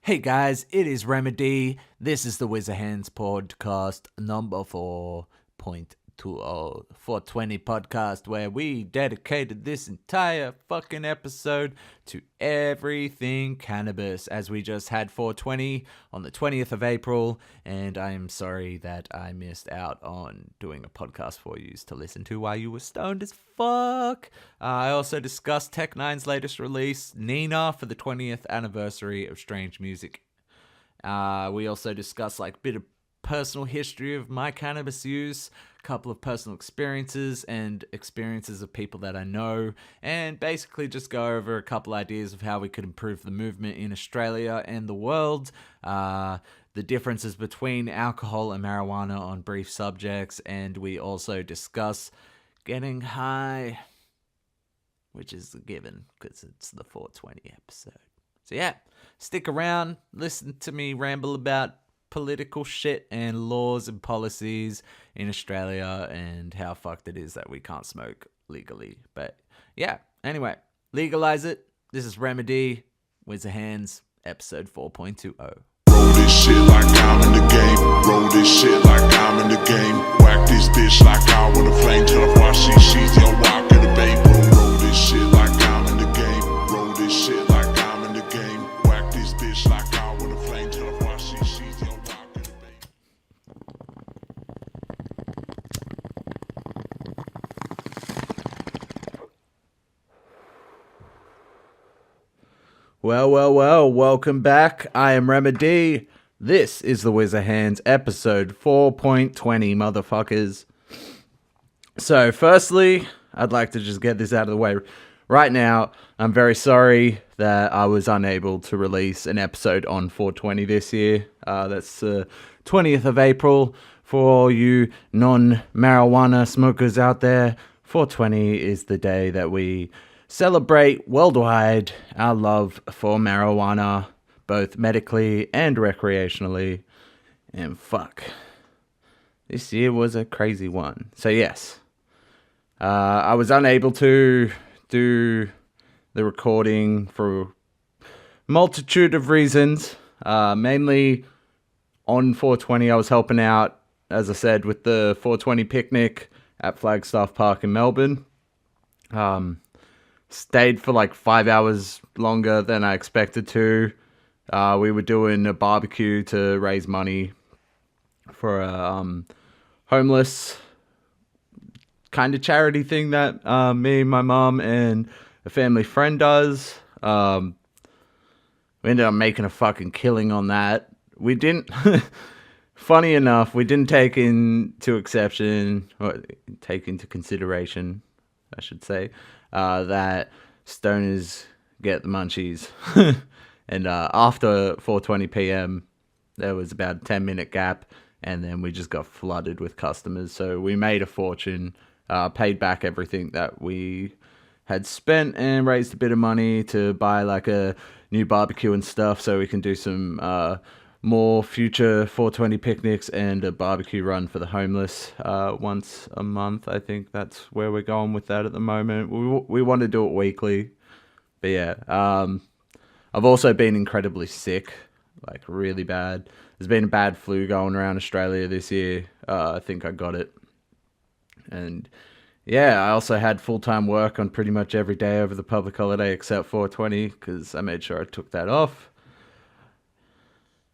Hey guys, it is Remedy. This is the TheWizzaHands podcast number 4.20, 420 podcast, where we dedicated this entire fucking episode to everything cannabis, as we just had 420 on the 20th of April, and I am sorry that I missed out on doing a podcast for you to listen to while you were stoned as fuck. I also discussed Tech N9ne's latest release, Nina, for the 20th anniversary of Strange Music. We also discussed a bit of personal history of my cannabis use, a couple of personal experiences and experiences of people that I know, and basically just go over a couple ideas of how we could improve the movement in Australia and the world, the differences between alcohol and marijuana on brief subjects, and we also discuss getting high, which is a given because it's the 420 episode. So yeah, stick around, listen to me ramble about political shit and laws and policies in Australia and how fucked it is that we can't smoke legally. But yeah, anyway, legalize it. This is Remedy, TheWizzaHands, episode 4.20. Roll this shit like I'm in the game. Roll this shit like I'm in the game. Whack this bitch like I want a flame till I watch she's your walk in the bay. Roll this shit like I'm in the game. Roll this shit like I'm in the game. Whack this bitch like I want a flame till I watch she's your walk in the bay. Well, welcome back. I am Remedy. This is TheWizzaHands, episode 4.20, motherfuckers. So, firstly, I'd like to just get this out of the way. Right now, I'm very sorry that I was unable to release an episode on 420 this year. That's the 20th of April. For all you non-marijuana smokers out there, 420 is the day that we celebrate worldwide our love for marijuana, both medically and recreationally. And fuck, this year was a crazy one. So yes, I was unable to do the recording for a multitude of reasons. Mainly on 420, I was helping out, as I said, with the 420 picnic at Flagstaff Park in Melbourne. Stayed for 5 hours longer than I expected to. We were doing a barbecue to raise money for a homeless kind of charity thing that me, my mom, and a family friend does. We ended up making a fucking killing on that. We didn't... Funny enough, we didn't take into consideration, I should say, that stoners get the munchies. And after 4:20 p.m., there was about a 10-minute gap, and then we just got flooded with customers. So we made a fortune, paid back everything that we had spent, and raised a bit of money to buy a new barbecue and stuff, so we can do some more future 420 picnics and a barbecue run for the homeless once a month. I think that's where we're going with that at the moment. We want to do it weekly. But yeah, I've also been incredibly sick, really bad. There's been a bad flu going around Australia this year. I think I got it. And yeah, I also had full-time work on pretty much every day over the public holiday except 420 because I made sure I took that off.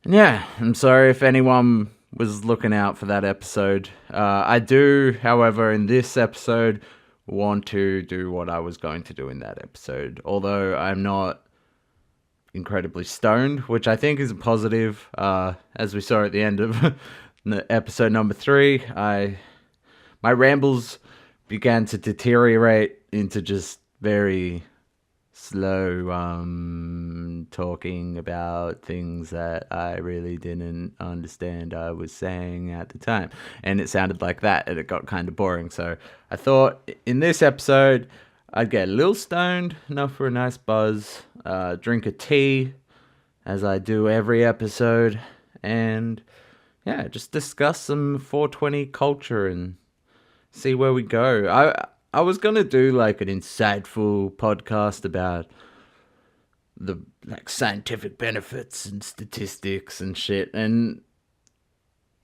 And yeah, I'm sorry if anyone was looking out for that episode. I do, however, in this episode, want to do what I was going to do in that episode. Although I'm not incredibly stoned, which I think is a positive. As we saw at the end of episode number 3, my rambles began to deteriorate into just very slow talking about things that I really didn't understand I was saying at the time, and it sounded like that, and it got kind of boring. So I thought in this episode I'd get a little stoned, enough for a nice buzz, drink a tea as I do every episode, and yeah, just discuss some 420 culture and see where we go. I was gonna do an insightful podcast about the like scientific benefits and statistics and shit. And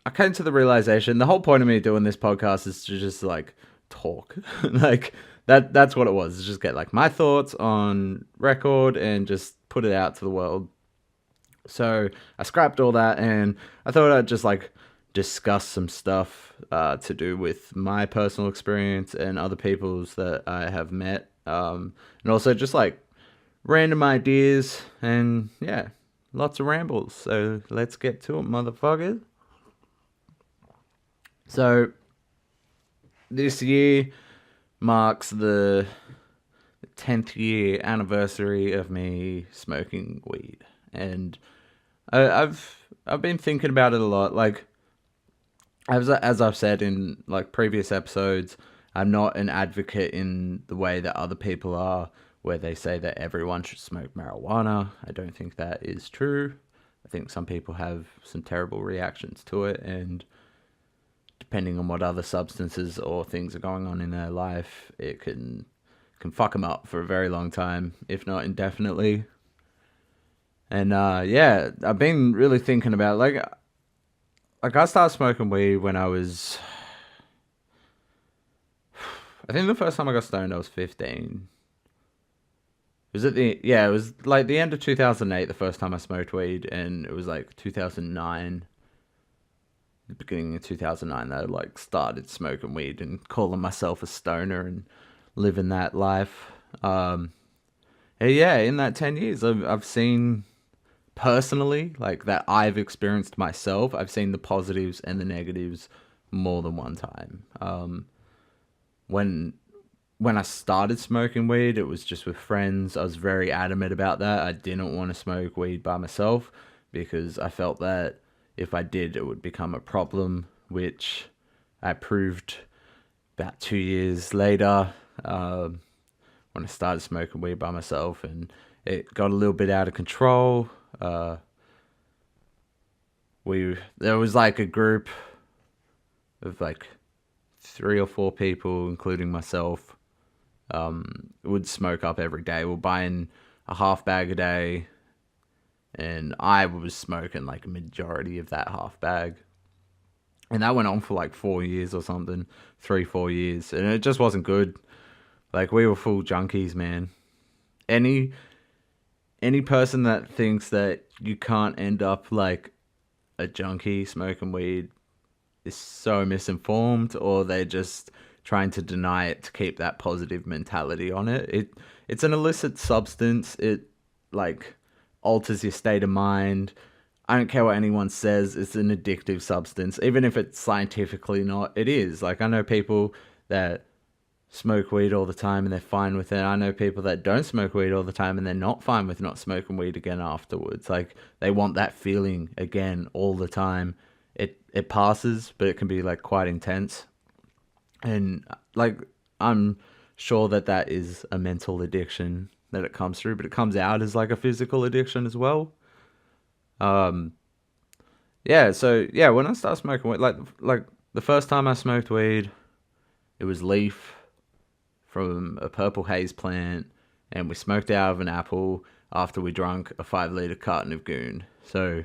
I came to the realization the whole point of me doing this podcast is to just like talk. Like that's what it was. Is just get like my thoughts on record and just put it out to the world. So I scrapped all that and I thought I'd just like discuss some stuff to do with my personal experience and other people's that I have met. And also just like random ideas and yeah, lots of rambles. So let's get to it, motherfuckers. So this year marks the 10th year anniversary of me smoking weed. And I've been thinking about it a lot. Like, as I've said in like previous episodes, I'm not an advocate in the way that other people are, where they say that everyone should smoke marijuana. I don't think that is true. I think some people have some terrible reactions to it, and depending on what other substances or things are going on in their life, it can fuck them up for a very long time, if not indefinitely. And yeah, I've been really thinking about like I started smoking weed when I was, I think the first time I got stoned I was 15. It was like the end of 2008 the first time I smoked weed, and it was like 2009, the beginning of 2009 that I like started smoking weed and calling myself a stoner and living that life. And yeah, in that 10 years I've seen personally, like that I've experienced myself, I've seen the positives and the negatives more than one time. When I started smoking weed, it was just with friends. I was very adamant about that. I didn't want to smoke weed by myself because I felt that if I did, it would become a problem, which I proved about 2 years later when I started smoking weed by myself, and it got a little bit out of control. There was like a group of like 3 or 4 people, including myself, would smoke up every day. We're buying a half bag a day, and I was smoking like a majority of that half bag. And that went on for like 4 years or something, 3-4 years, and it just wasn't good. Like, we were full junkies, man. Any person that thinks that you can't end up like a junkie smoking weed is so misinformed, or they're just trying to deny it to keep that positive mentality on it. It's an illicit substance. It like alters your state of mind. I don't care what anyone says. It's an addictive substance, even if it's scientifically not. It is. Like, I know people that smoke weed all the time and they're fine with it. I know people that don't smoke weed all the time and they're not fine with not smoking weed again afterwards. Like, they want that feeling again all the time. It passes, but it can be like quite intense. And like, I'm sure that is a mental addiction that it comes through, but it comes out as like a physical addiction as well. Yeah, so yeah, when I started smoking weed, like the first time I smoked weed, it was leaf from a purple haze plant, and we smoked out of an apple after we drank a 5-liter carton of Goon. So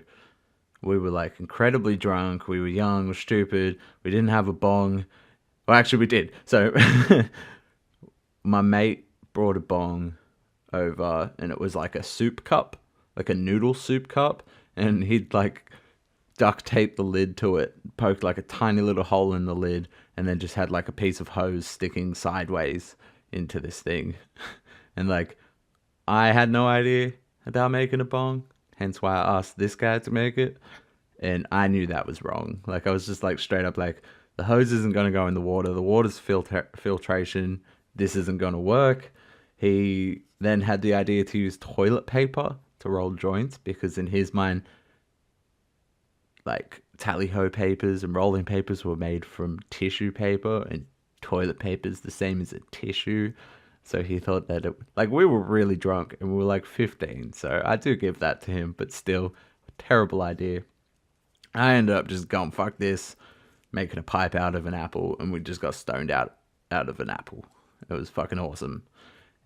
we were like incredibly drunk. We were young, we're stupid. We didn't have a bong. Well, actually, we did. So my mate brought a bong over, and it was like a soup cup, like a noodle soup cup, and he'd like duct tape the lid to it, poked like a tiny little hole in the lid, and then just had like a piece of hose sticking sideways into this thing. And like, I had no idea about making a bong, hence why I asked this guy to make it, and I knew that was wrong. Like, I was just like straight up like, the hose isn't going to go in the water. The water's filtration. This isn't going to work. He then had the idea to use toilet paper to roll joints, because in his mind, like, tally-ho papers and rolling papers were made from tissue paper, and toilet paper is the same as a tissue. So he thought that like, we were really drunk and we were like 15. So I do give that to him, but still, a terrible idea. I ended up just going, fuck this, making a pipe out of an apple, and we just got stoned out of an apple. It was fucking awesome.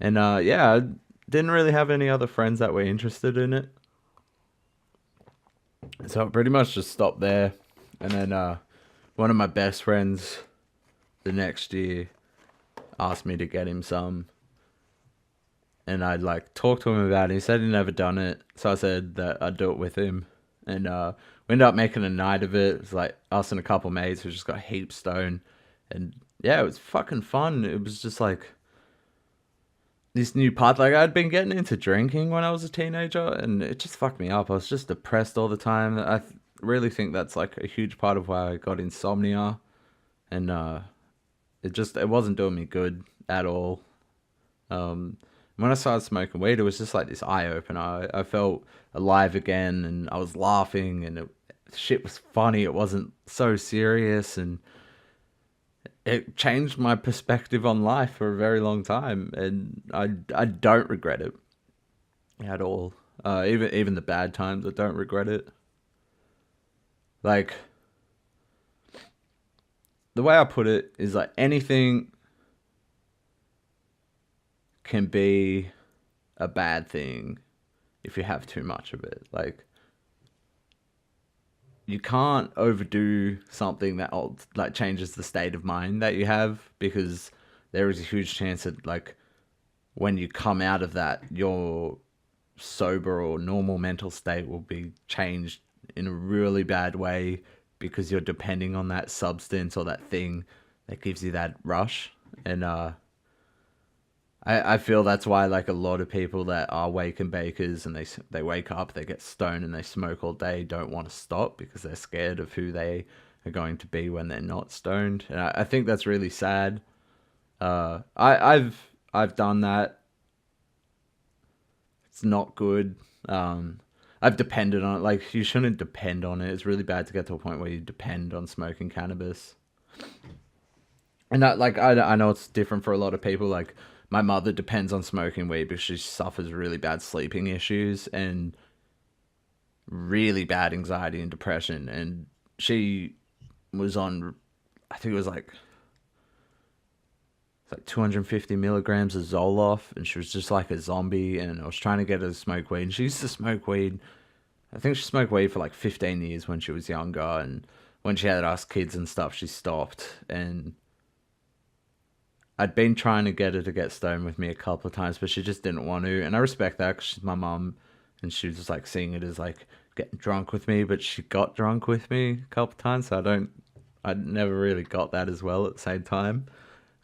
And yeah, didn't really have any other friends that were interested in it. So I pretty much just stopped there. And then one of my best friends the next year asked me to get him some. And I'd like talked to him about it. He said he'd never done it. So I said that I'd do it with him. And we ended up making a night of it. It was like us and a couple mates who just got heaps stoned. And yeah, it was fucking fun. It was just like this new part. Like I'd been getting into drinking when I was a teenager, and it just fucked me up. I was just depressed all the time. Really think that's like a huge part of why I got insomnia, and it wasn't doing me good at all. When I started smoking weed, it was just like this eye opener. I felt alive again, and I was laughing, and shit was funny. It wasn't so serious, and it changed my perspective on life for a very long time, and I don't regret it at all. Even the bad times, I don't regret it. Like the way I put it is like anything can be a bad thing if you have too much of it. Like you can't overdo something that like changes the state of mind that you have, because there is a huge chance that like when you come out of that, your sober or normal mental state will be changed in a really bad way because you're depending on that substance or that thing that gives you that rush. And I feel that's why like a lot of people that are wake and bakers and they wake up, they get stoned and they smoke all day, don't want to stop because they're scared of who they are going to be when they're not stoned. And I think that's really sad. I've done that. It's not good. I've depended on it. Like you shouldn't depend on it. It's really bad to get to a point where you depend on smoking cannabis. And that, like, I know it's different for a lot of people. Like, my mother depends on smoking weed because she suffers really bad sleeping issues and really bad anxiety and depression. And she was on, I think it was like, it's like 250 milligrams of Zoloft, and she was just like a zombie. And I was trying to get her to smoke weed. And she used to smoke weed. I think she smoked weed for like 15 years when she was younger. And when she had us kids and stuff, she stopped. And I'd been trying to get her to get stoned with me a couple of times, but she just didn't want to. And I respect that because she's my mum, and she was just like seeing it as like getting drunk with me. But she got drunk with me a couple of times, so I never really got that as well at the same time.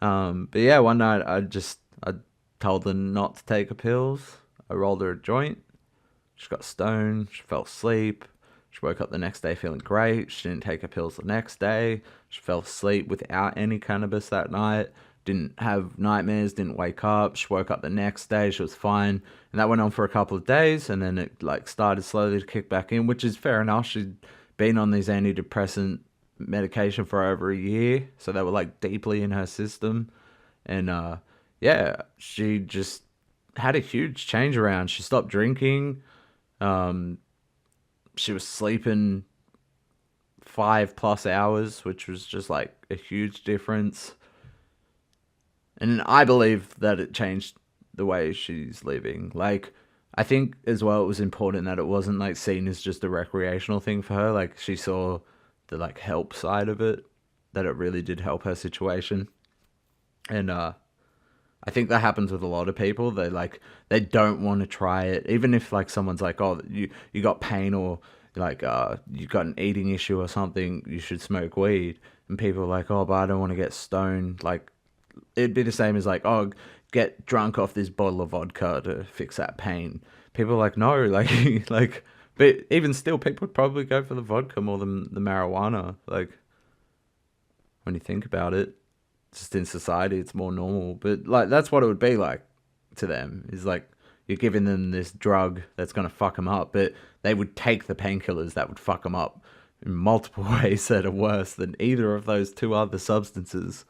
But yeah, one night I told her not to take her pills. I rolled her a joint. She got stoned. She fell asleep. She woke up the next day feeling great. She didn't take her pills the next day. She fell asleep without any cannabis that night. Didn't have nightmares, didn't wake up. She woke up the next day, she was fine. And that went on for a couple of days, and then it like started slowly to kick back in, which is fair enough. She'd been on these antidepressant medication for over a year, so they were like deeply in her system. And yeah, she just had a huge change around. She stopped drinking. She was sleeping 5+ hours, which was just like a huge difference. And I believe that it changed the way she's living. Like, I think as well it was important that it wasn't like seen as just a recreational thing for her. Like, she saw the like help side of it, that it really did help her situation. And I think that happens with a lot of people. They don't want to try it, even if like someone's like, oh, you got pain, or like you got an eating issue or something, you should smoke weed. And people are like, oh, but I don't want to get stoned. Like, it'd be the same as like, oh, get drunk off this bottle of vodka to fix that pain. People are like, no, like, like, but even still, people would probably go for the vodka more than the marijuana. Like, when you think about it, just in society, it's more normal. But like, that's what it would be like to them. Is like you're giving them this drug that's gonna fuck them up, but they would take the painkillers that would fuck them up in multiple ways that are worse than either of those two other substances.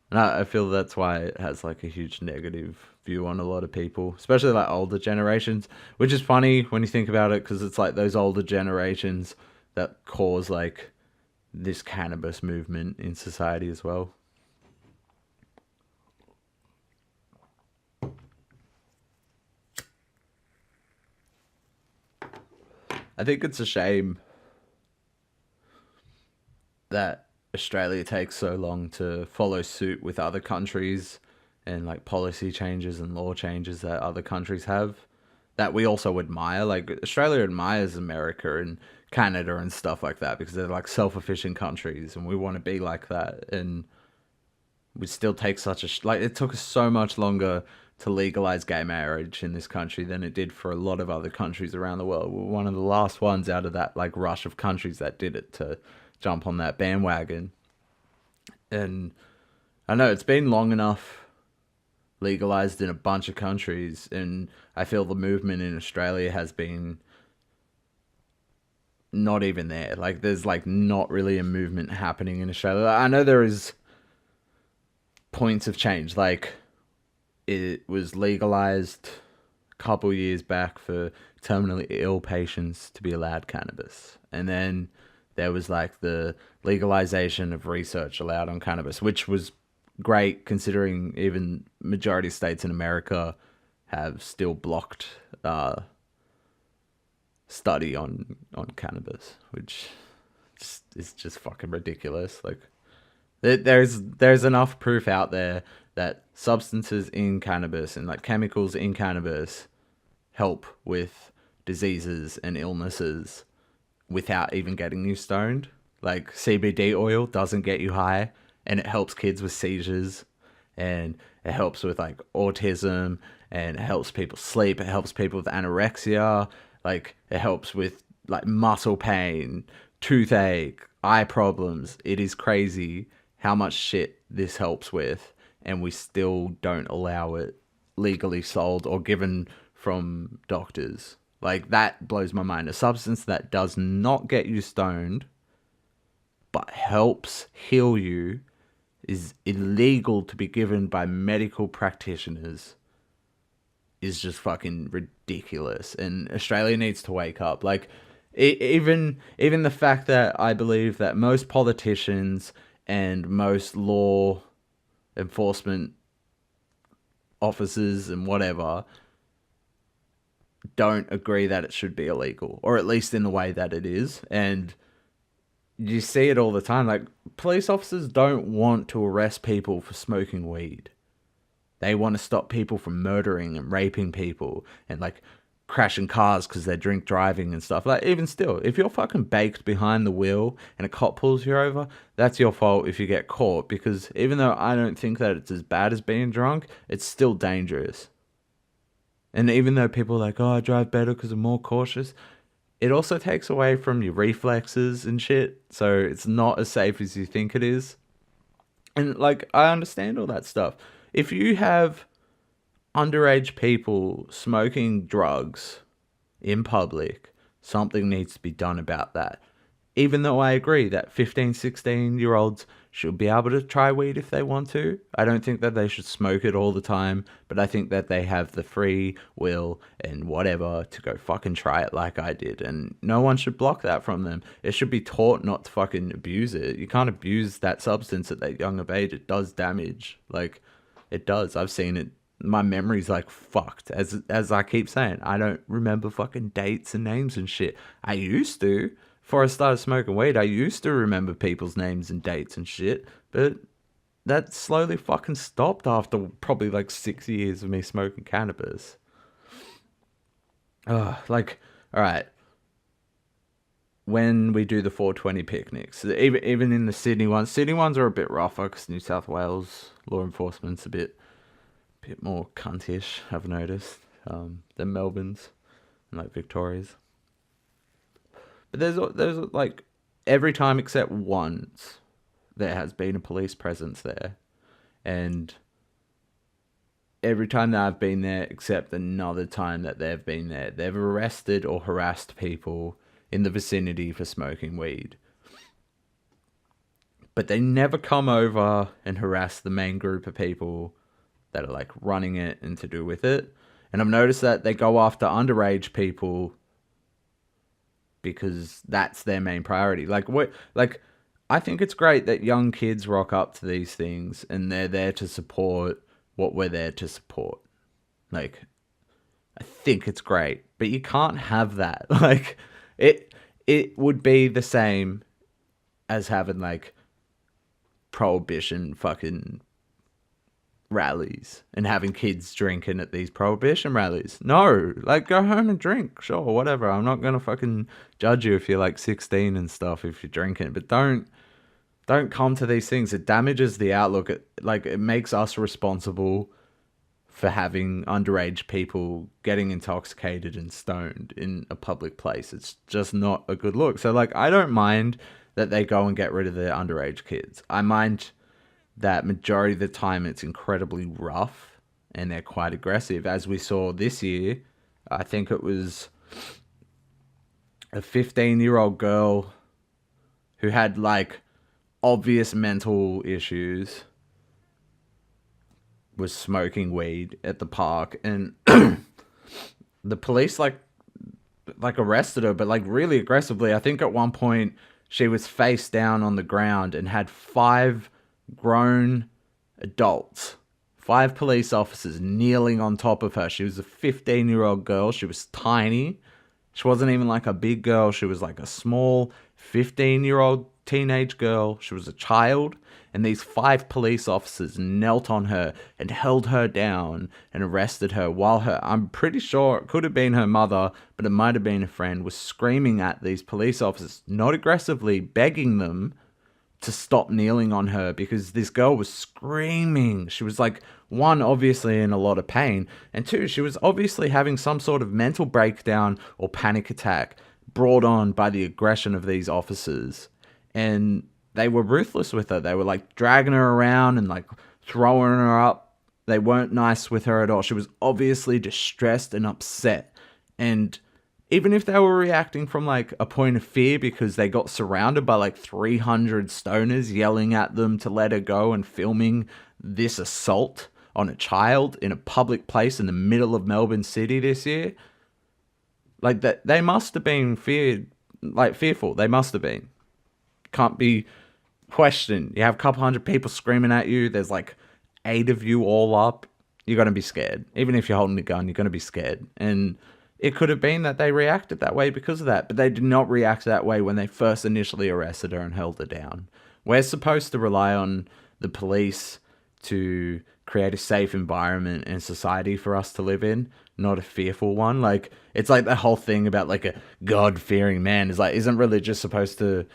And I feel that's why it has like a huge negative view on a lot of people, especially like older generations, which is funny when you think about it, because it's like those older generations that cause like this cannabis movement in society as well. I think it's a shame that Australia takes so long to follow suit with other countries and like policy changes and law changes that other countries have that we also admire. Like Australia admires America and Canada and stuff like that because they're like self-efficient countries and we want to be like that. And we still take such a like it took us so much longer to legalize gay marriage in this country than it did for a lot of other countries around the world. We're one of the last ones out of that like rush of countries that did it to jump on that bandwagon. And I know it's been long enough legalized in a bunch of countries, and I feel the movement in Australia has been not even there. Like there's like not really a movement happening in Australia. I know there is points of change. Like it was legalized a couple years back for terminally ill patients to be allowed cannabis. And then there was like the legalization of research allowed on cannabis, which was great considering even majority of states in America have still blocked study on cannabis, which is just fucking ridiculous. Like there's enough proof out there that substances in cannabis and like chemicals in cannabis help with diseases and illnesses without even getting you stoned. Like CBD oil doesn't get you high, and it helps kids with seizures, and it helps with like autism, and it helps people sleep. It helps people with anorexia. Like it helps with like muscle pain, toothache, eye problems. It is crazy how much shit this helps with, and we still don't allow it legally sold or given from doctors. Like that blows my mind. A substance that does not get you stoned but helps heal you is illegal to be given by medical practitioners is just fucking ridiculous. And Australia needs to wake up. Like even the fact that I believe that most politicians and most law enforcement officers and whatever don't agree that it should be illegal, or at least in the way that it is. And you see it all the time. Like police officers don't want to arrest people for smoking weed. They want to stop people from murdering and raping people and like crashing cars because they're drink driving and stuff. Like even still, if you're fucking baked behind the wheel and a cop pulls you over, that's your fault if you get caught, because even though I don't think that it's as bad as being drunk, it's still dangerous. And even though people are like, oh, I drive better because I'm more cautious, it also takes away from your reflexes and shit. So it's not as safe as you think it is. And like, I understand all that stuff. If you have underage people smoking drugs in public, something needs to be done about that. Even though I agree that 15, 16-year-olds should be able to try weed if they want to. I don't think that they should smoke it all the time, but I think that they have the free will and whatever to go fucking try it like I did. And no one should block that from them. It should be taught not to fucking abuse it. You can't abuse that substance at that young of age. It does damage. Like, it does. I've seen it. My memory's like fucked. As I keep saying, I don't remember fucking dates and names and shit. I used to. Before I started smoking weed, I used to remember people's names and dates and shit, but that slowly fucking stopped after probably like 6 years of me smoking cannabis. Like, alright, when we do the 420 picnics, even in the Sydney ones are a bit rougher because New South Wales law enforcement's a bit more cuntish, I've noticed, than Melbourne's and like Victoria's. But there's like every time except once there has been a police presence there, and every time that I've been there except another time that they've been there, they've arrested or harassed people in the vicinity for smoking weed. But they never come over and harass the main group of people that are like running it and to do with it. And I've noticed that they go after underage people because that's their main priority. Like I think it's great that young kids rock up to these things and they're there to support what we're there to support. Like, I think it's great, but you can't have that. Like, it would be the same as having like prohibition fucking rallies and having kids drinking at these prohibition rallies. No, like go home and drink, sure, whatever. I'm not gonna fucking judge you if you're like 16 and stuff if you're drinking, but don't come to these things. It damages the outlook. It makes us responsible for having underage people getting intoxicated and stoned in a public place. It's just not a good look. So like I don't mind that they go and get rid of their underage kids. I mind that majority of the time it's incredibly rough and they're quite aggressive. As we saw this year, I think it was a 15-year-old girl who had like obvious mental issues was smoking weed at the park, and the police like arrested her, but like really aggressively. I think at one point she was face down on the ground and had 5 grown adults, 5 police officers kneeling on top of her. She was a 15-year-old girl. She was tiny. She wasn't even like a big girl. She was like a small 15-year-old teenage girl. She was a child. And these 5 police officers knelt on her and held her down and arrested her while I'm pretty sure it could have been her mother, but it might have been a friend, was screaming at these police officers, not aggressively, begging them to stop kneeling on her because this girl was screaming. She was like, 1, obviously in a lot of pain, and 2, she was obviously having some sort of mental breakdown or panic attack brought on by the aggression of these officers. And they were ruthless with her. They were like dragging her around and like throwing her up. They weren't nice with her at all. She was obviously distressed and upset. And even if they were reacting from like a point of fear because they got surrounded by like 300 stoners yelling at them to let her go and filming this assault on a child in a public place in the middle of Melbourne City this year, like that, they must have been fearful. They must have been. Can't be questioned. You have a couple hundred people screaming at you. There's like 8 of you all up. You're going to be scared. Even if you're holding a gun, you're going to be scared. And it could have been that they reacted that way because of that, but they did not react that way when they first initially arrested her and held her down. We're supposed to rely on the police to create a safe environment and society for us to live in, not a fearful one. Like, it's like the whole thing about like a God-fearing man is like, isn't religion supposed to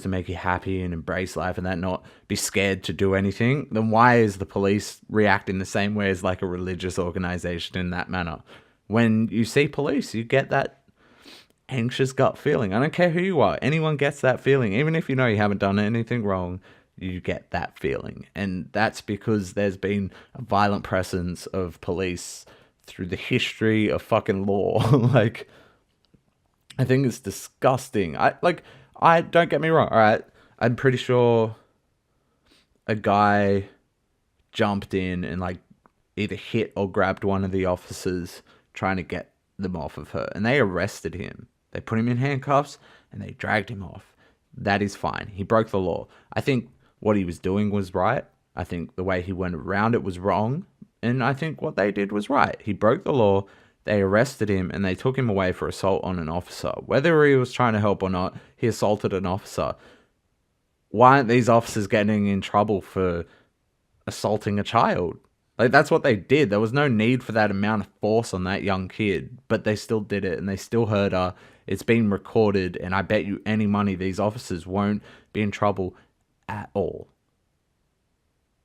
make you happy and embrace life and that, not be scared to do anything? Then why is the police reacting the same way as like a religious organization in that manner? When you see police, you get that anxious gut feeling. I don't care who you are. Anyone gets that feeling. Even if you know you haven't done anything wrong, you get that feeling. And that's because there's been a violent presence of police through the history of fucking law. Like, I think it's disgusting. I don't get me wrong. All right. I'm pretty sure a guy jumped in and like either hit or grabbed one of the officers trying to get them off of her, and they arrested him. They put him in handcuffs and they dragged him off. That is fine. He broke the law. I think what he was doing was right. I think the way he went around it was wrong. And I think what they did was right. He broke the law. They arrested him and they took him away for assault on an officer. Whether he was trying to help or not, he assaulted an officer. Why aren't these officers getting in trouble for assaulting a child? Like, that's what they did. There was no need for that amount of force on that young kid, but they still did it and they still hurt her. It's been recorded, and I bet you any money these officers won't be in trouble at all.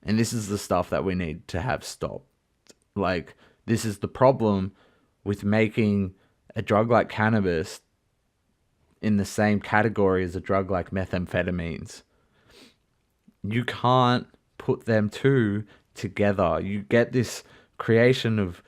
And this is the stuff that we need to have stopped. Like, this is the problem with making a drug like cannabis in the same category as a drug like methamphetamines. You can't put them two together. You get this creation of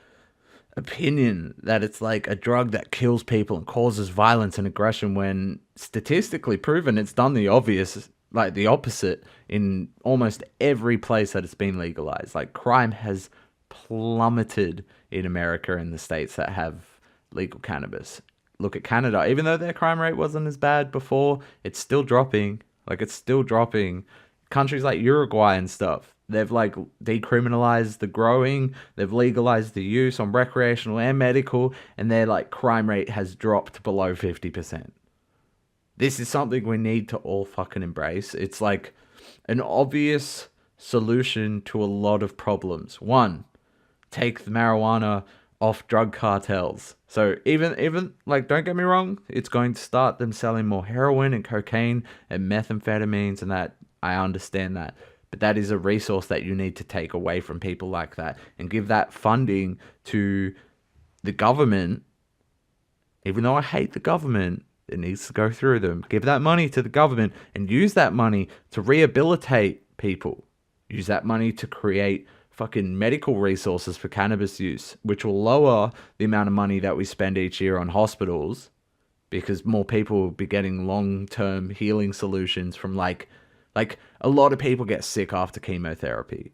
opinion that it's like a drug that kills people and causes violence and aggression, when statistically proven it's done the obvious, like the opposite, in almost every place that it's been legalized. Like, crime has plummeted in America and the states that have legal cannabis. Look at Canada. Even though their crime rate wasn't as bad before, it's still dropping. Like, it's still dropping. Countries like Uruguay and stuff, They've like decriminalized the growing, they've legalized the use on recreational and medical, and their like crime rate has dropped below 50%. This is something we need to all fucking embrace. It's like an obvious solution to a lot of problems. One, take the marijuana off drug cartels. So even like, don't get me wrong, it's going to start them selling more heroin and cocaine and methamphetamines, and that I understand that. But that is a resource that you need to take away from people like that and give that funding to the government. Even though I hate the government, it needs to go through them. Give that money to the government and use that money to rehabilitate people. Use that money to create fucking medical resources for cannabis use, which will lower the amount of money that we spend each year on hospitals, because more people will be getting long-term healing solutions from like a lot of people get sick after chemotherapy.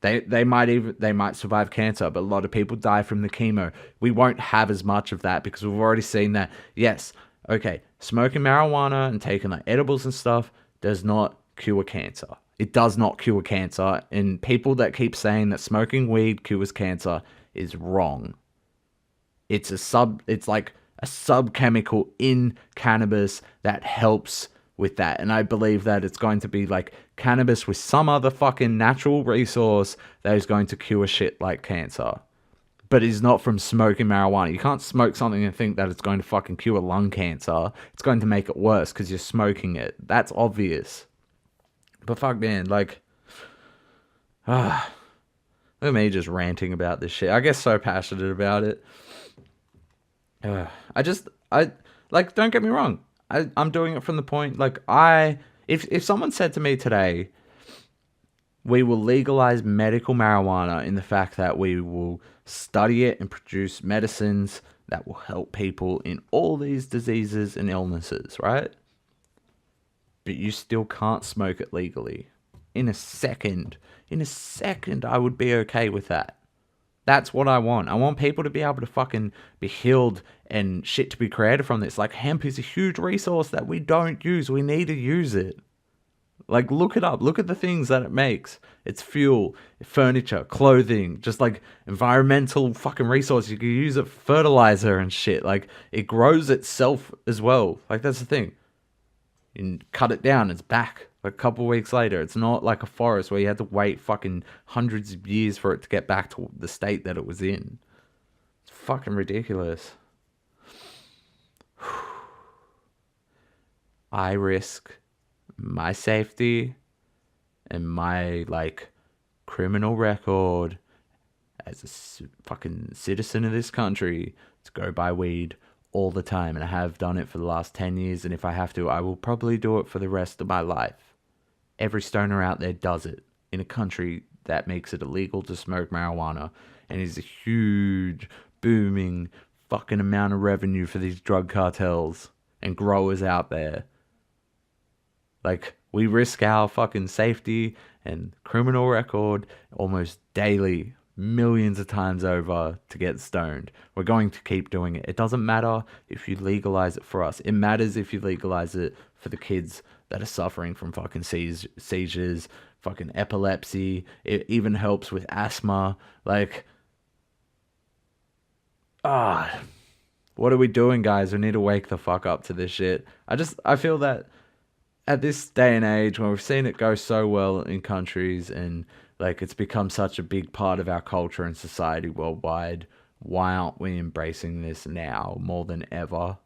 They might survive cancer, but a lot of people die from the chemo. We won't have as much of that because we've already seen that. Yes, okay, smoking marijuana and taking like edibles and stuff does not cure cancer. It does not cure cancer, and people that keep saying that smoking weed cures cancer is wrong. It's like a subchemical in cannabis that helps with that. And I believe that it's going to be like cannabis with some other fucking natural resource that is going to cure shit like cancer. But it's not from smoking marijuana. You can't smoke something and think that it's going to fucking cure lung cancer. It's going to make it worse because you're smoking it. That's obvious. But fuck, man, like, look at me just ranting about this shit. I get so passionate about it. I like, don't get me wrong. I'm doing it from the point, like, if someone said to me today, we will legalize medical marijuana in the fact that we will study it and produce medicines that will help people in all these diseases and illnesses, right? But you still can't smoke it legally. In a second, I would be okay with that. That's what I want. I want people to be able to fucking be healed and shit to be created from this. Like, hemp is a huge resource that we don't use. We need to use it. Like, look it up. Look at the things that it makes. It's fuel, furniture, clothing, just like environmental fucking resource. You can use it for fertilizer and shit. Like, it grows itself as well. Like, that's the thing. You cut it down, it's back a couple of weeks later. It's not like a forest where you had to wait fucking hundreds of years for it to get back to the state that it was in. It's fucking ridiculous. I risk my safety and my like criminal record as a fucking citizen of this country to go buy weed all the time, and I have done it for the last 10 years, and if I have to, I will probably do it for the rest of my life. Every stoner out there does it in a country that makes it illegal to smoke marijuana, and is a huge, booming fucking amount of revenue for these drug cartels and growers out there. Like, we risk our fucking safety and criminal record almost daily, millions of times over, to get stoned. We're going to keep doing it. It doesn't matter if you legalize it for us. It matters if you legalize it for the kids that are suffering from fucking seizures, fucking epilepsy. It even helps with asthma. Like, what are we doing, guys? We need to wake the fuck up to this shit. I feel that at this day and age, when we've seen it go so well in countries and like it's become such a big part of our culture and society worldwide, why aren't we embracing this now more than ever?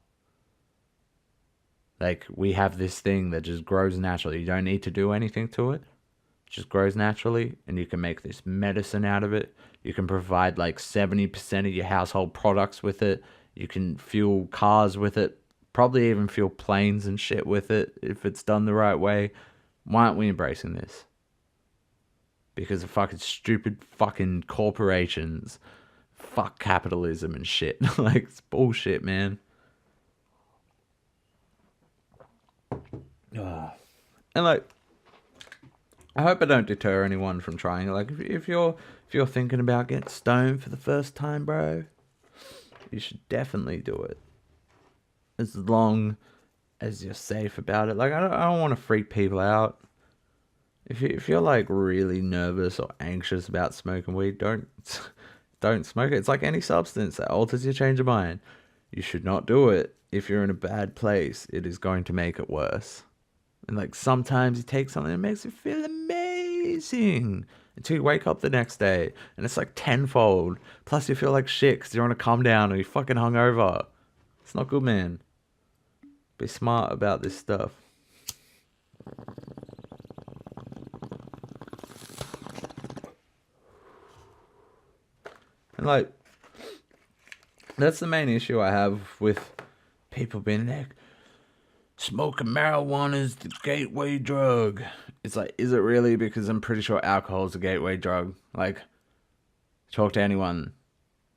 Like, we have this thing that just grows naturally. You don't need to do anything to it. It just grows naturally, and you can make this medicine out of it. You can provide like 70% of your household products with it. You can fuel cars with it. Probably even fuel planes and shit with it if it's done the right way. Why aren't we embracing this? Because of fucking stupid fucking corporations. Fuck capitalism and shit. Like, it's bullshit, man. And like, I hope I don't deter anyone from trying it. Like, if you're thinking about getting stoned for the first time, bro, you should definitely do it. As long as you're safe about it. Like, I don't want to freak people out. if you're like really nervous or anxious about smoking weed, don't smoke it. It's like any substance that alters your change of mind. You should not do it. If you're in a bad place, it is going to make it worse. And like sometimes you take something that makes you feel amazing until you wake up the next day and it's like tenfold. Plus you feel like shit because you're on a come down or you're fucking hungover. It's not good, man. Be smart about this stuff. And like, that's the main issue I have with people being like, smoking marijuana is the gateway drug. It's like, is it really? Because I'm pretty sure alcohol is a gateway drug. Like, talk to anyone.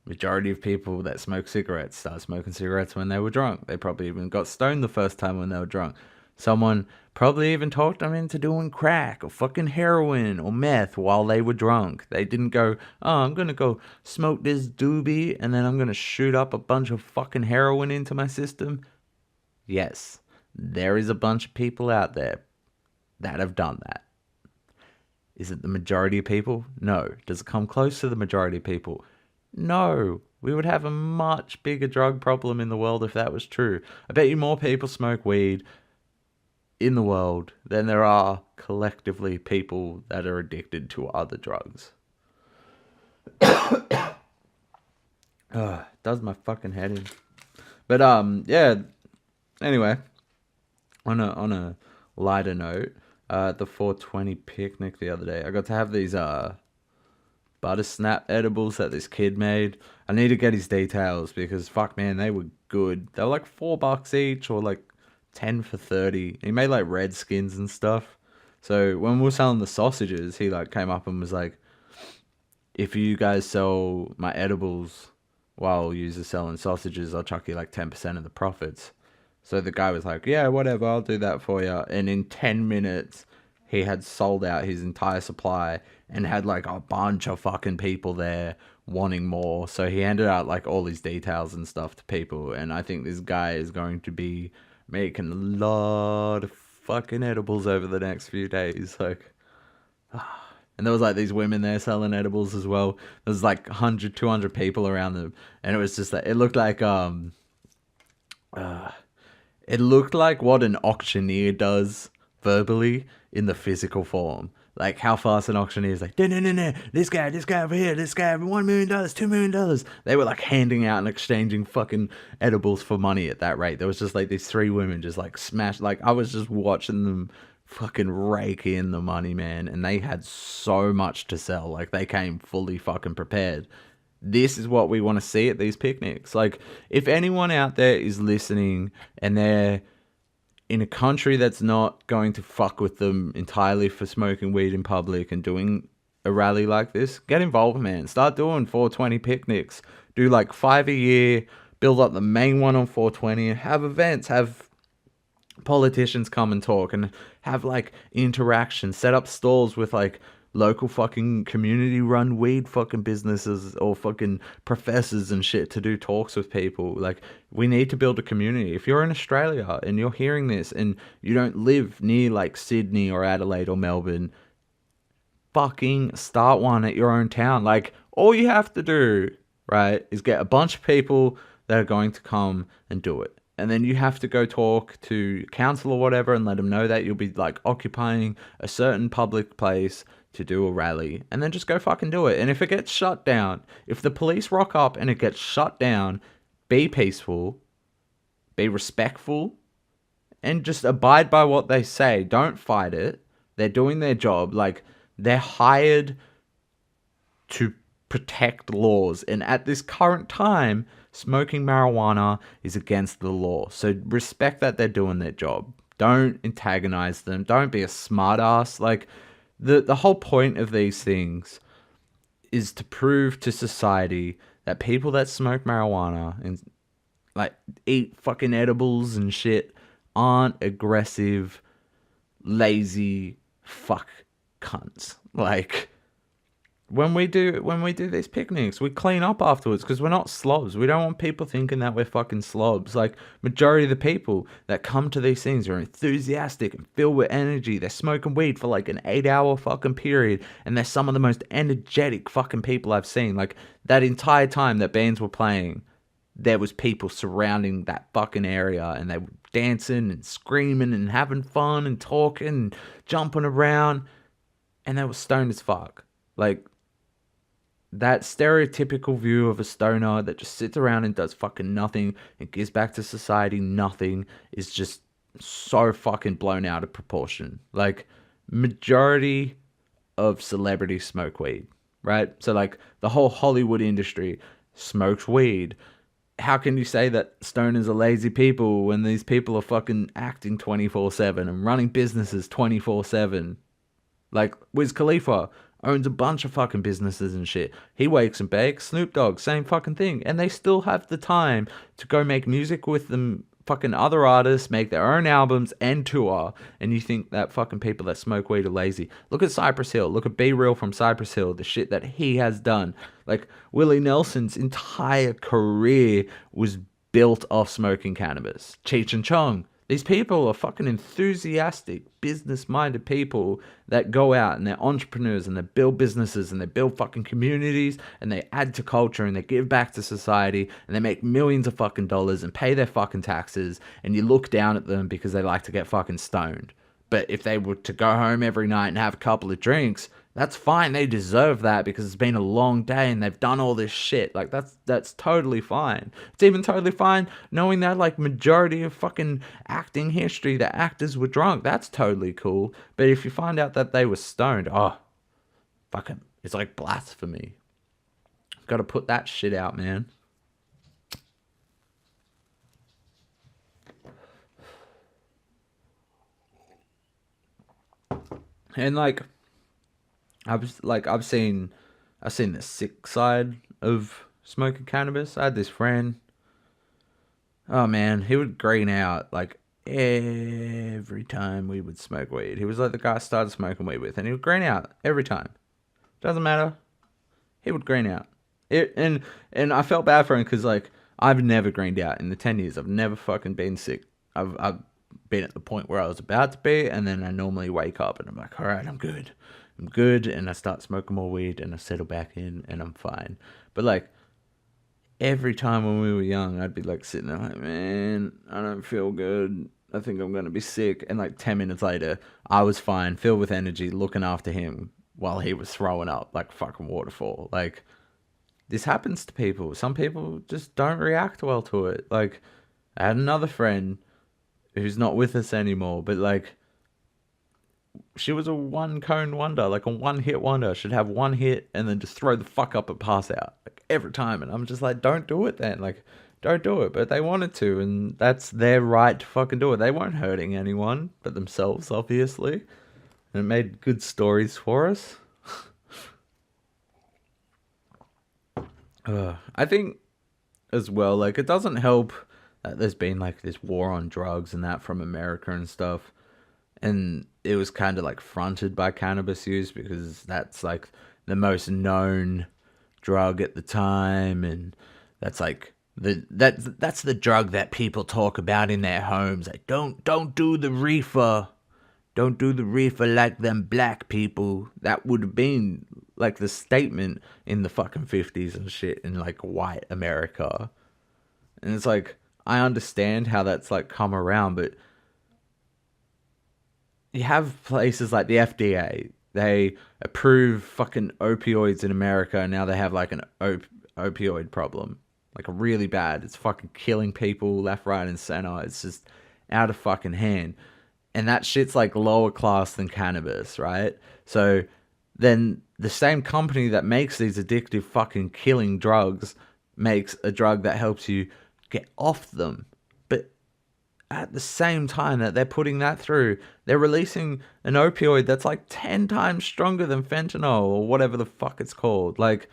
Majority of people that smoke cigarettes start smoking cigarettes when they were drunk. They probably even got stoned the first time when they were drunk. Someone probably even talked them into doing crack or fucking heroin or meth while they were drunk. They didn't go, oh, I'm going to go smoke this doobie and then I'm going to shoot up a bunch of fucking heroin into my system. Yes, there is a bunch of people out there that have done that. Is it the majority of people? No. Does it come close to the majority of people? No. We would have a much bigger drug problem in the world if that was true. I bet you more people smoke weed in the world than there are collectively people that are addicted to other drugs. Does my fucking head in. But yeah. Anyway, on a lighter note, the 420 picnic the other day, I got to have these butter snap edibles that this kid made. I need to get his details because fuck man, they were good. They were like $4 each or like 10 for 30. He made like red skins and stuff. So when we were selling the sausages, he like came up and was like, if you guys sell my edibles while you're selling sausages, I'll chuck you like 10% of the profits. So the guy was like, yeah, whatever, I'll do that for you. And in 10 minutes, he had sold out his entire supply and had like a bunch of fucking people there wanting more. So he handed out like all his details and stuff to people. And I think this guy is going to be making a lot of fucking edibles over the next few days. Like, and there was like these women there selling edibles as well. There was like 100, 200 people around them. And it was just like, it looked like what an auctioneer does verbally in the physical form. Like how fast an auctioneer is like, no, this guy over here, this guy, $1 million, $2 million. They were like handing out and exchanging fucking edibles for money at that rate. There was just like these 3 women just like smashed. Like I was just watching them fucking rake in the money, man. And they had so much to sell. Like they came fully fucking prepared. This is what we want to see at these picnics. Like if anyone out there is listening and they're in a country that's not going to fuck with them entirely for smoking weed in public and doing a rally like this, get involved, man. Start doing 420 picnics. Do like 5 a year, build up the main one on 420, have events, have politicians come and talk and have like interactions, set up stalls with like local fucking community run weed fucking businesses or fucking professors and shit to do talks with people. Like we need to build a community. If you're in Australia and you're hearing this and you don't live near like Sydney or Adelaide or Melbourne, fucking start one at your own town. Like all you have to do, right, is get a bunch of people that are going to come and do it. And then you have to go talk to council or whatever and let them know that you'll be like occupying a certain public place to do a rally, and then just go fucking do it. And if it gets shut down, if the police rock up and it gets shut down, be peaceful, be respectful, and just abide by what they say. Don't fight it. They're doing their job. Like, they're hired to protect laws. And at this current time, smoking marijuana is against the law. So respect that they're doing their job. Don't antagonize them. Don't be a smartass. Like, the whole point of these things is to prove to society that people that smoke marijuana and like eat fucking edibles and shit aren't aggressive, lazy fuck cunts. Like, when we do these picnics, we clean up afterwards because we're not slobs. We don't want people thinking that we're fucking slobs. Like, majority of the people that come to these things are enthusiastic and filled with energy. They're smoking weed for like an 8-hour fucking period, and they're some of the most energetic fucking people I've seen. Like, that entire time that bands were playing, there was people surrounding that fucking area, and they were dancing and screaming and having fun and talking and jumping around, and they were stoned as fuck. Like, that stereotypical view of a stoner that just sits around and does fucking nothing and gives back to society nothing is just so fucking blown out of proportion. Like, majority of celebrities smoke weed, right? So, like, the whole Hollywood industry smokes weed. How can you say that stoners are lazy people when these people are fucking acting 24/7 and running businesses 24/7? Like, Wiz Khalifa owns a bunch of fucking businesses and shit. He wakes and bakes. Snoop Dogg, same fucking thing. And they still have the time to go make music with them fucking other artists, make their own albums and tour. And you think that fucking people that smoke weed are lazy. Look at Cypress Hill. Look at Be Real from Cypress Hill. The shit that he has done. Like, Willie Nelson's entire career was built off smoking cannabis. Cheech and Chong. These people are fucking enthusiastic, business-minded people that go out and they're entrepreneurs and they build businesses and they build fucking communities and they add to culture and they give back to society and they make millions of fucking dollars and pay their fucking taxes, and you look down at them because they like to get fucking stoned. But if they were to go home every night and have a couple of drinks, that's fine. They deserve that because it's been a long day and they've done all this shit. Like, that's totally fine. It's even totally fine knowing that, like, majority of fucking acting history, the actors were drunk. That's totally cool. But if you find out that they were stoned, oh, fucking, it's like blasphemy. Got to put that shit out, man. And, like, I've seen the sick side of smoking cannabis. I had this friend. Oh man, he would green out like every time we would smoke weed. He was like the guy I started smoking weed with, and he would green out every time. Doesn't matter. He would green out. And I felt bad for him because, like, I've never greened out in the 10 years. I've never fucking been sick. I've been at the point where I was about to be, and then I normally wake up and I'm like, all right, I'm good, and I start smoking more weed and I settle back in and I'm fine. But, like, every time when we were young, I'd be like sitting there like, man, I don't feel good, I think I'm gonna be sick, and like 10 minutes later I was fine, filled with energy, looking after him while he was throwing up like fucking waterfall. Like, this happens to people. Some people just don't react well to it. Like, I had another friend who's not with us anymore, but, like, she was a one cone wonder, like a one hit wonder. She'd have one hit and then just throw the fuck up and pass out, like, every time. And I'm just like, don't do it then. Like, don't do it. But they wanted to, and that's their right to fucking do it. They weren't hurting anyone but themselves, obviously. And it made good stories for us. I think as well, like, it doesn't help that there's been like this war on drugs and that from America and stuff. And it was kind of like fronted by cannabis use because that's like the most known drug at the time, and that's like that's the drug that people talk about in their homes. Like, don't do the reefer. Don't do the reefer like them black people. That would have been like the statement in the fucking 50s and shit in like white America. And it's like, I understand how that's like come around, but you have places like the FDA. They approve fucking opioids in America, and now they have like an opioid problem. Like, a really bad. It's fucking killing people left, right, and center. It's just out of fucking hand. And that shit's like lower class than cannabis, right? So then the same company that makes these addictive fucking killing drugs makes a drug that helps you get off them. But at the same time that they're putting that through, they're releasing an opioid that's like 10 times stronger than fentanyl or whatever the fuck it's called. Like,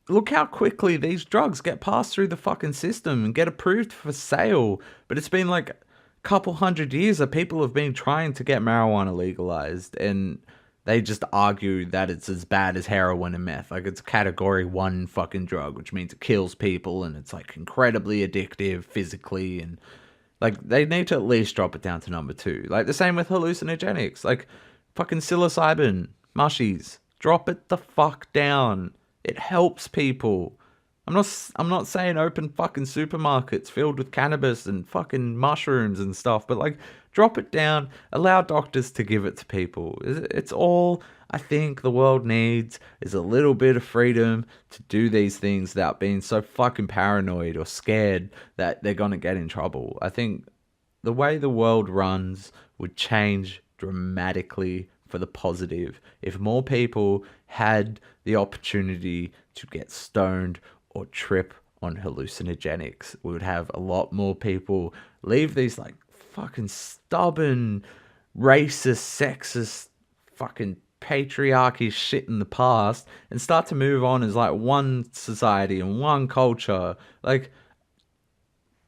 look how quickly these drugs get passed through the fucking system and get approved for sale. But it's been like couple hundred years that people have been trying to get marijuana legalized, and they just argue that it's as bad as heroin and meth. Like, it's category 1 fucking drug, which means it kills people and it's like incredibly addictive physically. And like, they need to at least drop it down to number 2. Like, the same with hallucinogenics. Like, fucking psilocybin, mushies, drop it the fuck down. It helps people. I'm not saying open fucking supermarkets filled with cannabis and fucking mushrooms and stuff, but like, drop it down, allow doctors to give it to people. It's all I think the world needs is a little bit of freedom to do these things without being so fucking paranoid or scared that they're gonna get in trouble. I think the way the world runs would change dramatically for the positive if more people had the opportunity to get stoned or trip on hallucinogenics. We would have a lot more people leave these like fucking stubborn, racist, sexist, fucking patriarchy shit in the past and start to move on as like one society and one culture. Like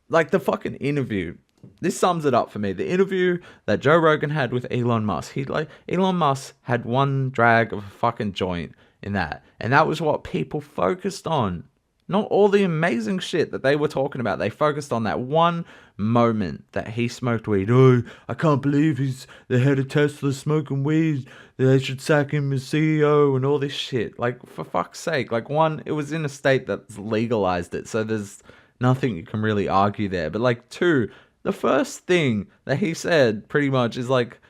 the fucking interview. This sums it up for me. The interview that Joe Rogan had with Elon Musk. Elon Musk had one drag of a fucking joint in that. And that was what people focused on. Not all the amazing shit that they were talking about. They focused on that one moment that he smoked weed. Oh, I can't believe he's the head of Tesla smoking weed. They should sack him as CEO and all this shit. Like, for fuck's sake. Like, one, it was in a state that's legalized it. So there's nothing you can really argue there. But like, two, the first thing that he said pretty much is like,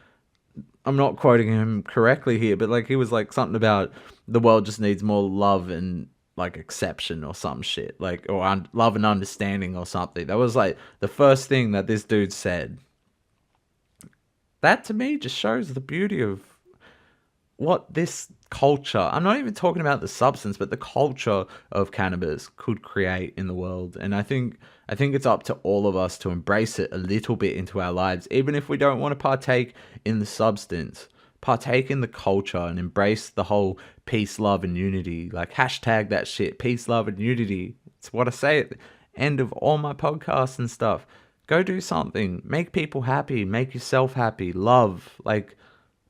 I'm not quoting him correctly here, but like, he was like something about the world just needs more love and like exception or some shit, like, or love and understanding or something. That was like the first thing that this dude said. That to me just shows the beauty of what this culture, I'm not even talking about the substance, but the culture of cannabis could create in the world. And I think it's up to all of us to embrace it a little bit into our lives, even if we don't want to partake in the substance. Partake in the culture and embrace the whole peace, love, and unity. Like, hashtag that shit, peace, love, and unity. It's what I say at the end of all my podcasts and stuff. Go do something. Make people happy. Make yourself happy. Love. Like,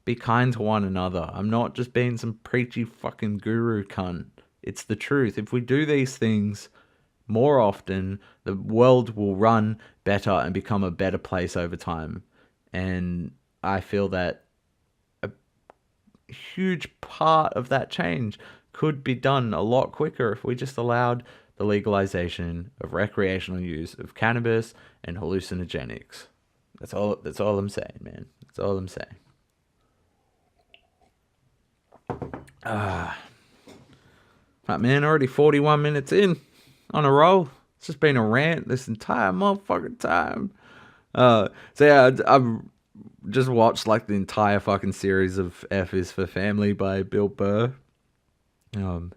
be kind to one another. I'm not just being some preachy fucking guru cunt. It's the truth. If we do these things more often, the world will run better and become a better place over time. And I feel that huge part of that change could be done a lot quicker if we just allowed the legalization of recreational use of cannabis and hallucinogenics. That's all I'm saying, man. That's all I'm saying. Right, man, already 41 minutes in on a roll. It's just been a rant this entire motherfucking time. So yeah, I've just watched like the entire fucking series of F is for Family by Bill Burr. That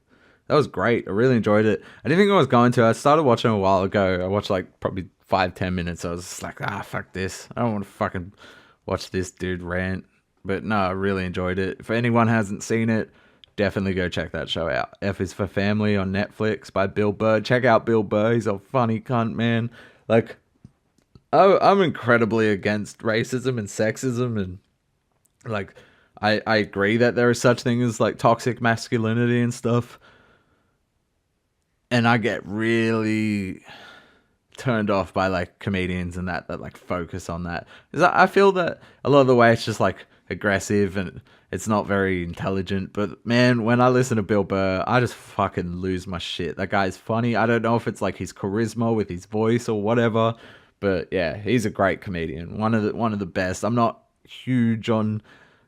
was great. I really enjoyed it. I didn't think I was going to. I started watching a while ago. I watched like probably 5-10 minutes. I was just like, fuck this. I don't want to fucking watch this dude rant. But no, I really enjoyed it. If anyone hasn't seen it, definitely go check that show out. F is for Family on Netflix by Bill Burr. Check out Bill Burr. He's a funny cunt, man. Like, I'm incredibly against racism and sexism, and like, I agree that there is such thing as like toxic masculinity and stuff. And I get really turned off by like comedians and that like focus on that. Because I feel that a lot of the way it's just like aggressive and it's not very intelligent. But man, when I listen to Bill Burr, I just fucking lose my shit. That guy's funny. I don't know if it's like his charisma with his voice or whatever. But yeah, he's a great comedian. One of the best. I'm not huge on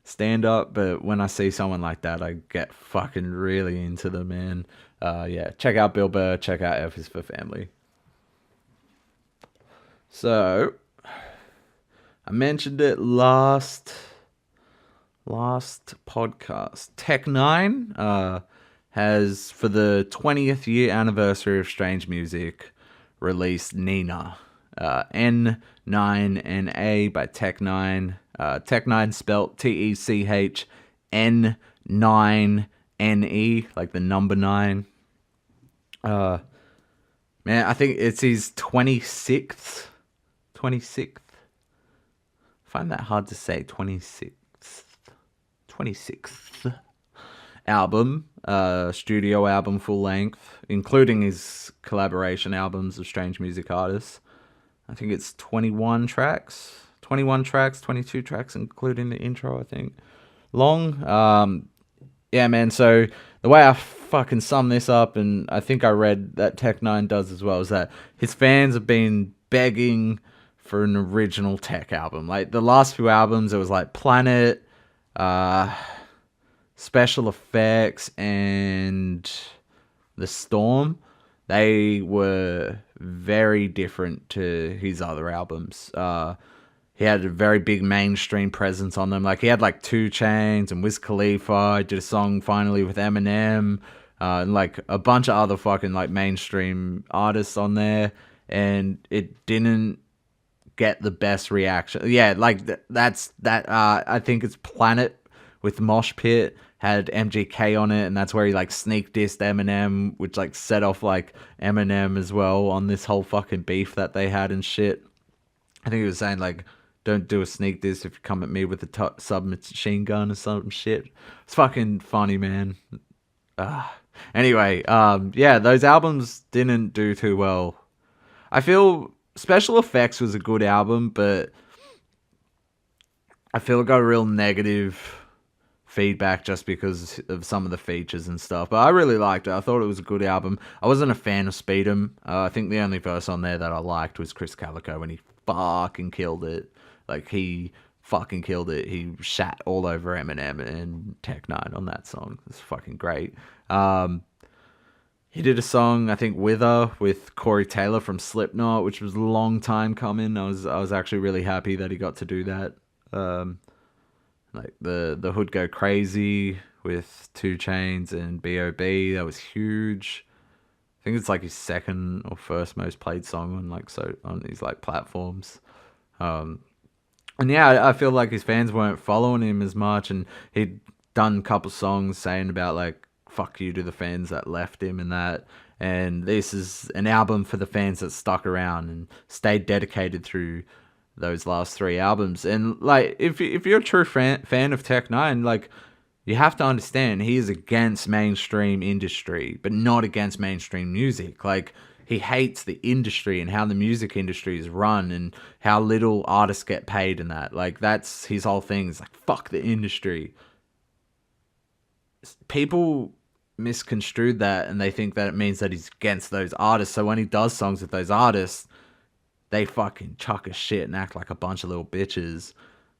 stand up, but when I see someone like that, I get fucking really into them, man. Yeah, check out Bill Burr, check out F is for Family. So I mentioned it last podcast. Tech N9ne has, for the 20th year anniversary of Strange Music, released Nina. N9ne by Tech N9ne. Tech N9ne spelt TECHN9NE, like the number 9. Man, I think it's his 26th. I find that hard to say. 26th. 26th album, studio album, full length, including his collaboration albums of strange music artists. I think it's 21 tracks, 22 tracks, including the intro, I think. Long. Yeah, man, so the way I fucking sum this up, and I think I read that Tech N9ne does as well, is that his fans have been begging for an original Tech album. Like, the last few albums, it was like Planet, Special Effects, and The Storm. They were very different to his other albums. He had a very big mainstream presence on them. Like, he had like 2 Chainz and Wiz Khalifa. Did a song finally with Eminem, and like a bunch of other fucking like mainstream artists on there, and it didn't get the best reaction. Yeah, like that's that. I think it's Planet with Mosh Pit had MGK on it, and that's where he like sneak dissed Eminem, which like set off like Eminem as well on this whole fucking beef that they had and shit. I think he was saying like, don't do a sneak diss if you come at me with a submachine gun or some shit. It's fucking funny, man. Anyway, yeah, those albums didn't do too well. I feel Special Effects was a good album, but I feel it got a real negative feedback just because of some of the features and stuff. But I really liked it. I thought it was a good album. I wasn't a fan of Speed 'Em. I think the only verse on there that I liked was Chris Calico, when he fucking killed it. Like, he fucking killed it. He shat all over Eminem and Tech N9ne on that song. It's fucking great. He did a song, I think, with Corey Taylor from Slipknot, which was a long time coming. I was actually really happy that he got to do that. Like the Hood Go Crazy with 2 Chainz and B.O.B. That was huge. I think it's like his second or first most played song on these like platforms. And yeah, I feel like his fans weren't following him as much, and he'd done a couple songs saying about like fuck you to the fans that left him and that. And this is an album for the fans that stuck around and stayed dedicated through those last 3 albums. And like, if you're a true fan of Tech N9ne, like, you have to understand he is against mainstream industry, but not against mainstream music. Like, he hates the industry and how the music industry is run and how little artists get paid and that. Like, that's his whole thing. It's like, fuck the industry. People misconstrued that, and they think that it means that he's against those artists. So when he does songs with those artists, they fucking chuck a shit and act like a bunch of little bitches.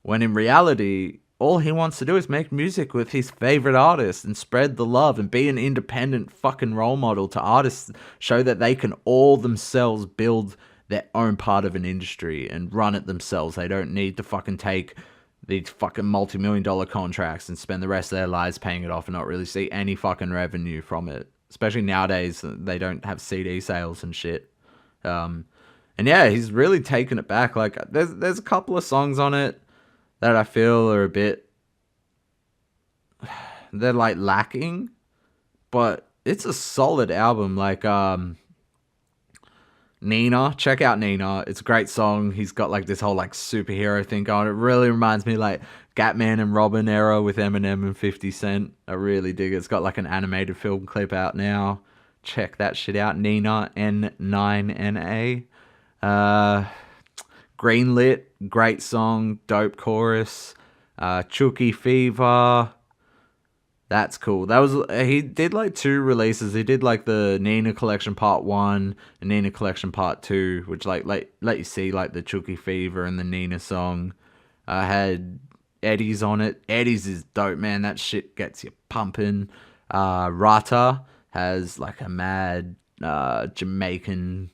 When in reality, all he wants to do is make music with his favorite artists and spread the love and be an independent fucking role model to artists, show that they can all themselves build their own part of an industry and run it themselves. They don't need to fucking take these fucking multi-million-dollar contracts and spend the rest of their lives paying it off and not really see any fucking revenue from it. Especially nowadays, they don't have CD sales and shit. And yeah, he's really taken it back. Like, there's a couple of songs on it that I feel are a bit, they're like lacking, but it's a solid album. Like, Nina, check out Nina. It's a great song. He's got like this whole like superhero thing going. It really reminds me like Gatman and Robin era with Eminem and 50 Cent. I really dig it. It's got like an animated film clip out now. Check that shit out. Nina, N9ne. Greenlit, great song, dope chorus. Chucky Fever, that's cool. That was, he did like 2 releases. He did like the Nina Collection Part 1 and Nina Collection Part 2, which like let you see like the Chucky Fever and the Nina song. Had Eddie's on it. Eddie's is dope, man. That shit gets you pumping. Rata has like a mad Jamaican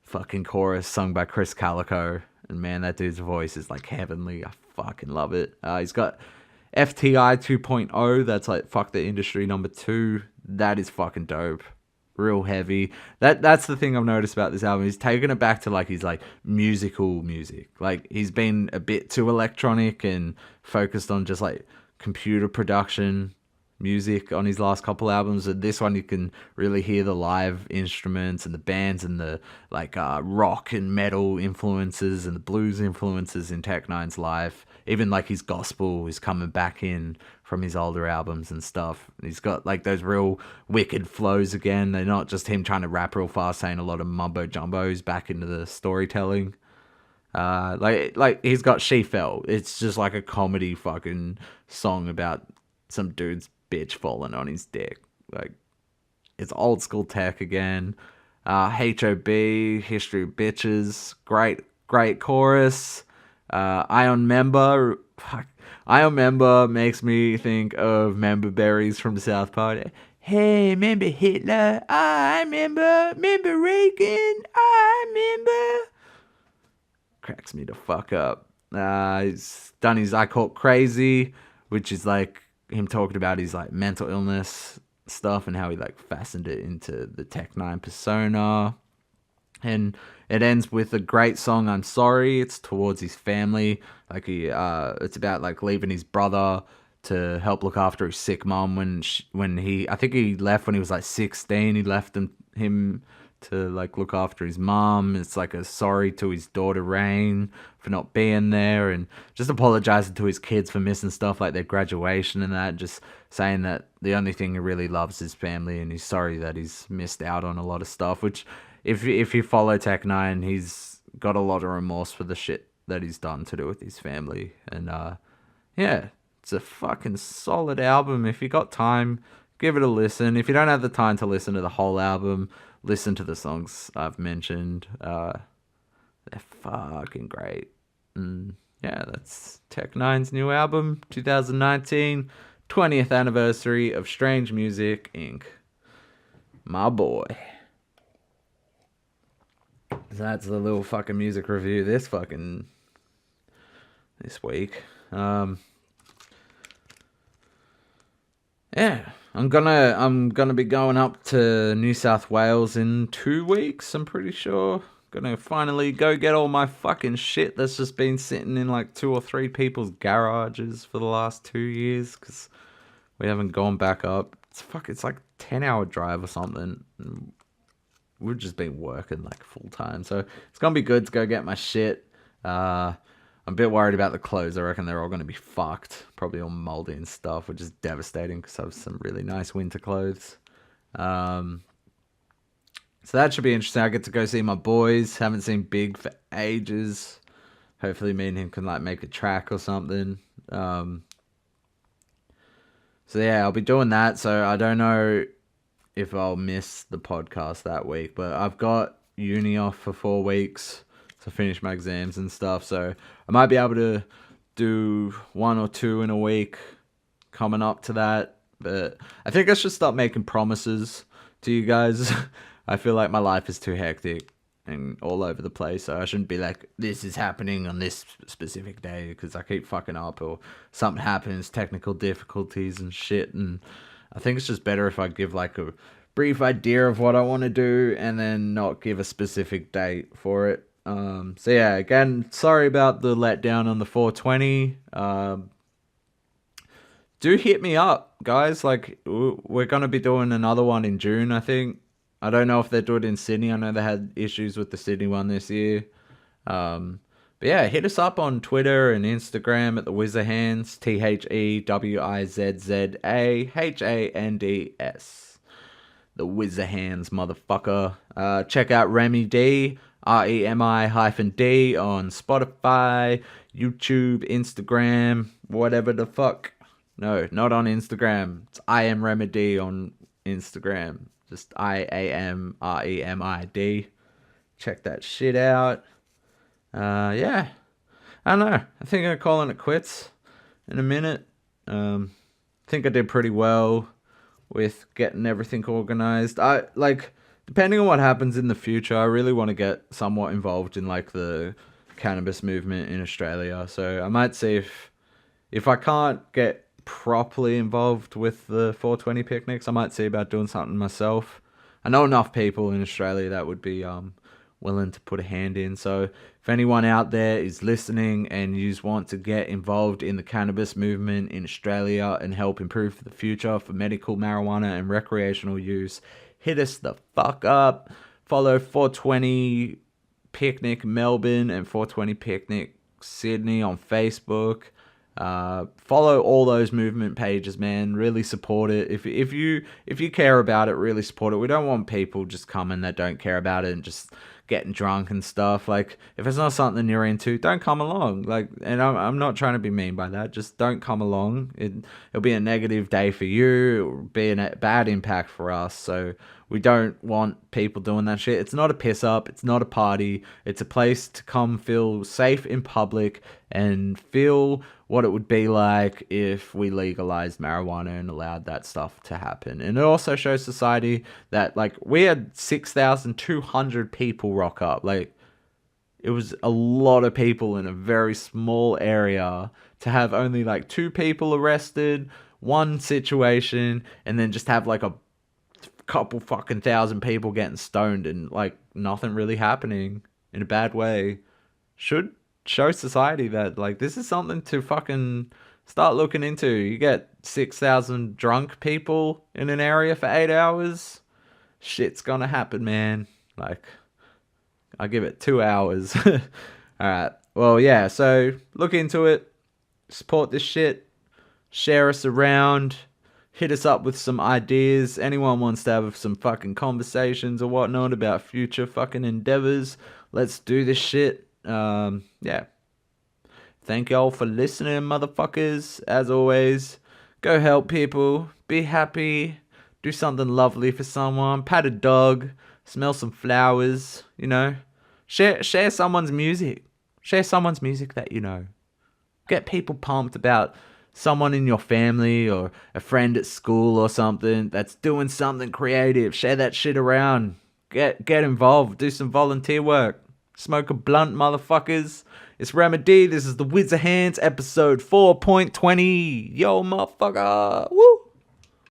fucking chorus sung by Chris Calico, and man, that dude's voice is like heavenly. I fucking love it. He's got FTI 2.0, that's like fuck the industry #2. That is fucking dope. Real heavy. That's the thing I've noticed about this album. He's taken it back to like his like musical music. Like, he's been a bit too electronic and focused on just like computer production music on his last couple albums, and this one you can really hear the live instruments and the bands and the rock and metal influences and the blues influences in Tech N9ne's life. Even like his gospel is coming back in from his older albums and stuff. He's got like those real wicked flows again. They're not just him trying to rap real fast saying a lot of mumbo jumbos back into the storytelling. Like he's got She Fell. It's just like a comedy fucking song about some dude's bitch falling on his dick. Like, it's old school Tech again. HOB, History of Bitches, great chorus. Ion Member makes me think of Member Berries from South Park. Hey, remember Hitler? I remember Reagan? I remember. Cracks me the fuck up. He's done his I Caught Crazy, which is like him talking about his like mental illness stuff and how he like fastened it into the Tech N9ne persona. And it ends with a great song, I'm Sorry. It's towards his family. Like it's about like leaving his brother to help look after his sick mom I think he left when he was like 16. He left him to like look after his mom. It's like a sorry to his daughter Rain for not being there, and just apologizing to his kids for missing stuff like their graduation and that. Just saying that the only thing he really loves is family, and he's sorry that he's missed out on a lot of stuff. Which, if you follow Tech N9ne, he's got a lot of remorse for the shit that he's done to do with his family. And yeah, it's a fucking solid album. If you got time, give it a listen. If you don't have the time to listen to the whole album, listen to the songs I've mentioned. They're fucking great. And yeah, that's Tech N9ne's new album, 2019, 20th anniversary of Strange Music Inc. My boy. That's the little fucking music review this week. Yeah, I'm gonna be going up to New South Wales in 2 weeks, I'm pretty sure. Gonna finally go get all my fucking shit that's just been sitting in like 2 or 3 people's garages for the last 2 years, because we haven't gone back up. It's like 10-hour drive or something. We've just been working like full time, so it's gonna be good to go get my shit. I'm a bit worried about the clothes. I reckon they're all going to be fucked. Probably all moldy and stuff, which is devastating because I have some really nice winter clothes. So that should be interesting. I get to go see my boys. Haven't seen Big for ages. Hopefully me and him can like make a track or something. So yeah, I'll be doing that. So I don't know if I'll miss the podcast that week, but I've got uni off for 4 weeks to finish my exams and stuff, so I might be able to do 1 or 2 in a week coming up to that. But I think I should stop making promises to you guys. I feel like my life is too hectic and all over the place, so I shouldn't be like, this is happening on this specific day, because I keep fucking up or something happens, technical difficulties and shit. And I think it's just better if I give like a brief idea of what I want to do and then not give a specific date for it. So yeah, again, sorry about the letdown on the 420. Do hit me up, guys. Like, we're going to be doing another one in June, I think. I don't know if they do it in Sydney. I know they had issues with the Sydney one this year. But yeah, hit us up on Twitter and Instagram at TheWizzaHands, TheWizzaHands. TheWizzaHands, motherfucker. Check out Remy D, REMI-D on Spotify, YouTube, Instagram, whatever the fuck. No, not on Instagram. It's I Am Remedy on Instagram. Just IAMREMID. Check that shit out. Yeah. I don't know. I think I'm calling it quits in a minute. I think I did pretty well with getting everything organized. Depending on what happens in the future, I really want to get somewhat involved in like the cannabis movement in Australia. So I might see if I can't get properly involved with the 420 picnics, I might see about doing something myself. I know enough people in Australia that would be willing to put a hand in. So if anyone out there is listening and you want to get involved in the cannabis movement in Australia and help improve the future for medical marijuana and recreational use, hit us the fuck up. Follow 420 Picnic Melbourne and 420 Picnic Sydney on Facebook. Follow all those movement pages, man. Really support it. If you care about it, really support it. We don't want people just coming that don't care about it and just getting drunk and stuff. Like, if it's not something you're into, don't come along. Like, and I'm not trying to be mean by that. Just don't come along. It'll be a negative day for you. It'll be a bad impact for us. So we don't want people doing that shit. It's not a piss up. It's not a party. It's a place to come feel safe in public and feel what it would be like if we legalized marijuana and allowed that stuff to happen. And it also shows society that, like, we had 6,200 people rock up. Like, it was a lot of people in a very small area to have only like 2 people arrested, one situation, and then just have like a couple fucking thousand people getting stoned and like nothing really happening in a bad way. Should show society that, like, this is something to fucking start looking into. You get 6,000 drunk people in an area for 8 hours, shit's gonna happen, man. Like, I give it 2 hours. Alright, well, yeah, so look into it, support this shit, share us around, hit us up with some ideas. Anyone wants to have some fucking conversations or whatnot about future fucking endeavors, let's do this shit. Yeah. Thank y'all for listening, motherfuckers. As always, go help people, be happy, do something lovely for someone, pat a dog, smell some flowers, you know. Share someone's music. Share someone's music that you know. Get people pumped about someone in your family or a friend at school or something that's doing something creative. Share that shit around. Get involved. Do some volunteer work. Smoke a blunt, motherfuckers. It's Remedy. This is the TheWizzaHands, episode 4.20. Yo, motherfucker. Woo!